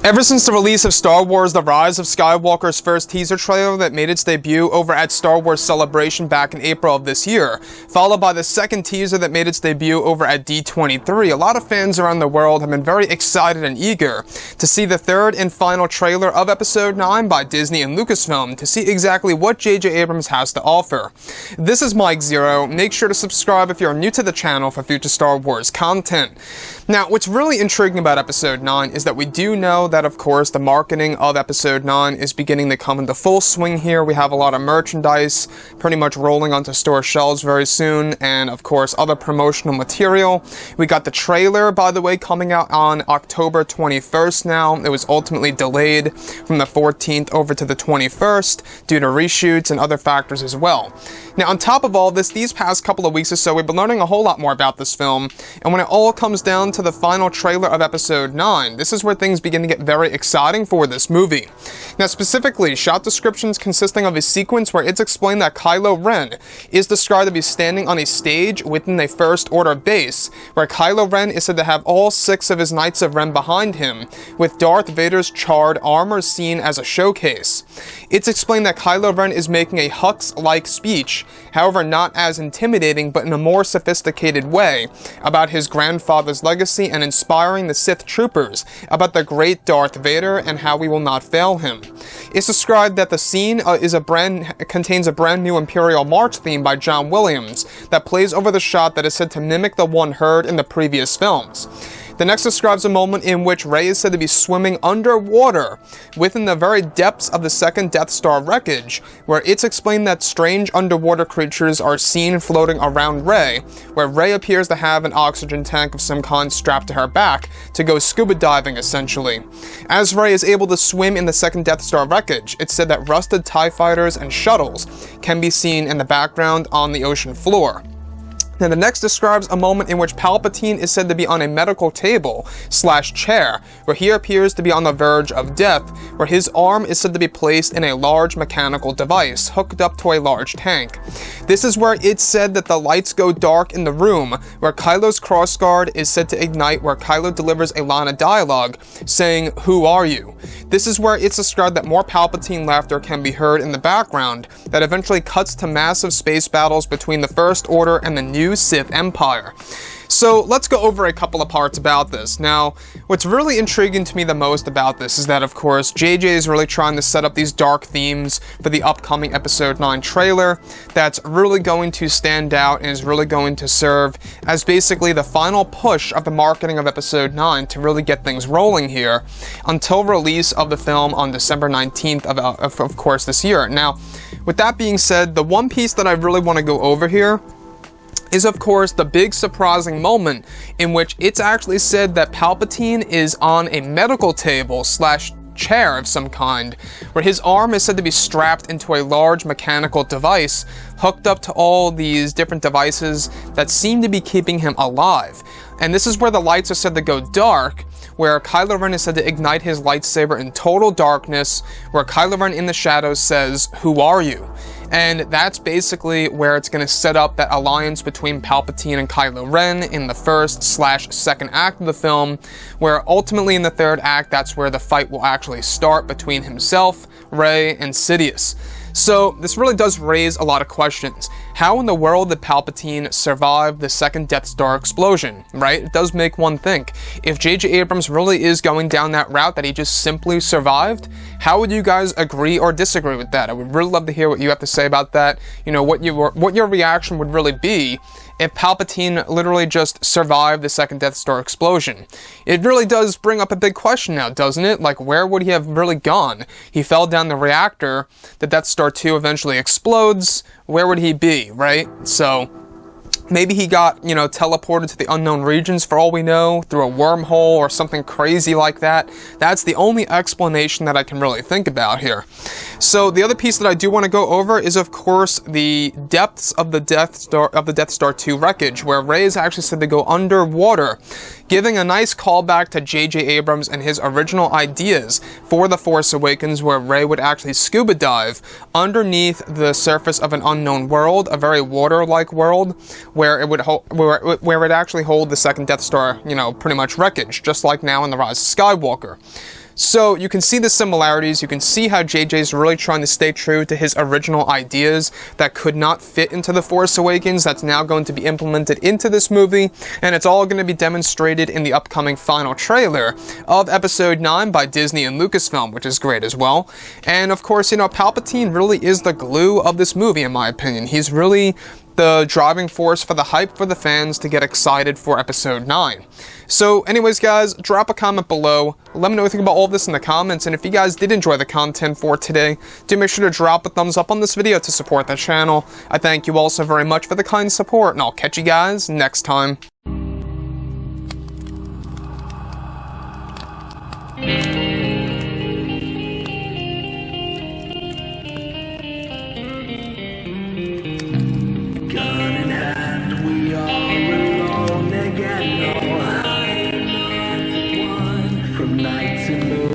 Ever since the release of Star Wars: The Rise of Skywalker's first teaser trailer that made its debut over at Star Wars Celebration back in April of this year, followed by the second teaser that made its debut over at D23, a lot of fans around the world have been very excited and eager to see the third and final trailer of Episode 9 by Disney and Lucasfilm to see exactly what J.J. Abrams has to offer. This is Mike Zero. Make sure to subscribe if you're new to the channel for future Star Wars content. Now, what's really intriguing about Episode 9 is that we do know that, of course, the marketing of Episode 9 is beginning to come into full swing here. We have a lot of merchandise pretty much rolling onto store shelves very soon, and, of course, other promotional material. We got the trailer, by the way, coming out on October 21st now. It was ultimately delayed from the 14th over to the 21st due to reshoots and other factors as well. Now, on top of all this, these past couple of weeks or so, we've been learning a whole lot more about this film, and when it all comes down to the final trailer of Episode 9, this is where things begin to get very exciting for this movie. Now, specifically, shot descriptions consisting of a sequence where it's explained that Kylo Ren is described to be standing on a stage within a First Order base, where Kylo Ren is said to have all 6 of his Knights of Ren behind him, with Darth Vader's charred armor seen as a showcase. It's explained that Kylo Ren is making a Hux-like speech, however not as intimidating but in a more sophisticated way, about his grandfather's legacy and inspiring the Sith troopers about the great Darth Vader and how we will not fail him. It's described that the scene contains a brand new Imperial March theme by John Williams that plays over the shot that is said to mimic the one heard in the previous films. The next describes a moment in which Rey is said to be swimming underwater within the very depths of the second Death Star wreckage, where it's explained that strange underwater creatures are seen floating around Rey, where Rey appears to have an oxygen tank of some kind strapped to her back to go scuba diving, essentially. As Rey is able to swim in the second Death Star wreckage, it's said that rusted TIE fighters and shuttles can be seen in the background on the ocean floor. Now, the next describes a moment in which Palpatine is said to be on a medical table/chair, where he appears to be on the verge of death, where his arm is said to be placed in a large mechanical device hooked up to a large tank. This is where it's said that the lights go dark in the room, where Kylo's crossguard is said to ignite, where Kylo delivers a line of dialogue saying, "Who are you?" This is where it's described that more Palpatine laughter can be heard in the background that eventually cuts to massive space battles between the First Order and the new Sith Empire. So let's go over a couple of parts about this. Now, what's really intriguing to me the most about this is that, of course, JJ is really trying to set up these dark themes for the upcoming Episode 9 trailer that's really going to stand out and is really going to serve as basically the final push of the marketing of Episode 9 to really get things rolling here until release of the film on December 19th of course, this year. Now, with that being said, the one piece that I really want to go over here is, of course, the big surprising moment in which it's actually said that Palpatine is on a medical table/chair of some kind, where his arm is said to be strapped into a large mechanical device hooked up to all these different devices that seem to be keeping him alive. And this is where the lights are said to go dark, where Kylo Ren is said to ignite his lightsaber in total darkness, where Kylo Ren in the shadows says, "Who are you?" And that's basically where it's going to set up that alliance between Palpatine and Kylo Ren in the first/second act of the film, where ultimately in the third act, that's where the fight will actually start between himself, Rey, and Sidious. So this really does raise a lot of questions. How in the world did Palpatine survive the second Death Star explosion, right? It does make one think. If J.J. Abrams really is going down that route that he just simply survived, how would you guys agree or disagree with that? I would really love to hear what you have to say about that. You know, what your reaction would really be if Palpatine literally just survived the second Death Star explosion. It really does bring up a big question now, doesn't it? Like, where would he have really gone? He fell down the reactor, the Death Star 2 eventually explodes, where would he be, right? So maybe he got, teleported to the unknown regions for all we know, through a wormhole or something crazy like that. That's the only explanation that I can really think about here. So the other piece that I do want to go over is, of course, the depths of the Death Star 2 wreckage, where Rey is actually said to go underwater, giving a nice callback to J.J. Abrams and his original ideas for The Force Awakens, where Rey would actually scuba dive underneath the surface of an unknown world, a very water-like world, where it would actually hold the second Death Star, pretty much wreckage, just like now in The Rise of Skywalker. So you can see the similarities, you can see how JJ's really trying to stay true to his original ideas that could not fit into The Force Awakens, that's now going to be implemented into this movie, and it's all going to be demonstrated in the upcoming final trailer of Episode 9 by Disney and Lucasfilm, which is great as well. And of course, you know, Palpatine really is the glue of this movie, in my opinion. He's really the driving force for the hype for the fans to get excited for Episode 9. So anyways guys, drop a comment below, let me know what you think about all of this in the comments, and if you guys did enjoy the content for today, do make sure to drop a thumbs up on this video to support the channel. I thank you all so very much for the kind support, and I'll catch you guys next time. From night to morning.